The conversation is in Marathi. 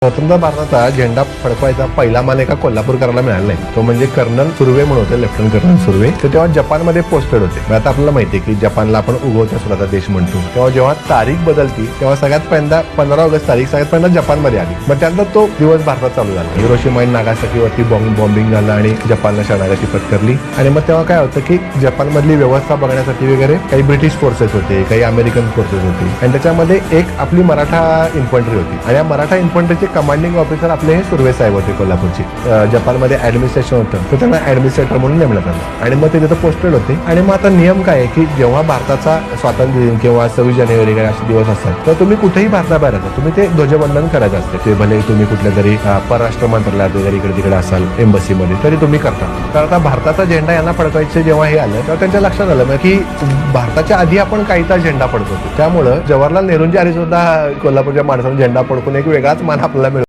स्वतंत्र भारताचा झेंडा फडकवायचा पहिला मान एका कोल्हापूरकराला मिळाला नाही. तो म्हणजे कर्नल सुर्वे म्हणून होते, लेफ्टनंट कर्नल सुर्वे. ते तेव्हा जपानमध्ये पोस्टेड होते. आता आपल्याला माहिती आहे की जपानला आपण उगवत्या सुराचा देश म्हणतो. तेव्हा जेव्हा तारीख बदलती तेव्हा सगळ्यात पहिल्यांदा 15 ऑगस्ट तारीख सगळ्यात पहिल्यांदा जपानमध्ये आली. मग त्यानंतर तो दिवस भारतात चालू झाला. हिरोशिमा आणि नागासाकीवरती बॉम्बिंग झालं आणि जपानला शरणागती पत्करली. आणि मग तेव्हा काय होतं की जपानमधली व्यवस्था बघण्यासाठी वगैरे काही ब्रिटिश फोर्सेस होते, काही अमेरिकन फोर्सेस होते आणि त्याच्यामध्ये एक आपली मराठा इन्फंट्री होती. आणि या मराठा इन्फंट्रीचे कमांडिंग ऑफिसर आपले हे सुर्वे साहेब होते कोल्हापूरचे. जपानमध्ये ऍडमिनिस्ट्रेशन होतं तर त्यांना ऍडमिनिस्ट्रेटर म्हणून नेमण्यात आलं आणि मग ते तिथं पोस्टेड होते. आणि मग आता नियम काय आहे की जेव्हा भारताचा स्वातंत्र्य दिन किंवा 26 जानेवारी काय असे दिवस असतात तर तुम्ही कुठेही भारताबाहेर असाल तुम्ही ते ध्वजवंदन करायचं असते. ते भले तुम्ही कुठल्या तरी परराष्ट्र मंत्रालयात वगैरे इकडे तिकडे असाल, एम्बसीमध्ये, तरी तुम्ही करता. तर आता भारताचा झेंडा यांना फडकवायचे जेव्हा हे आलं तेव्हा त्यांच्या लक्षात आलं की भारताच्या आधी आपण काहीचा झेंडा फडकवतो. त्यामुळं जवाहरलाल नेहरूंच्या आधी सुद्धा कोल्हापूरच्या माणसाने झेंडा फडकून एक वेगळाच मान आपल्याला मिळतो.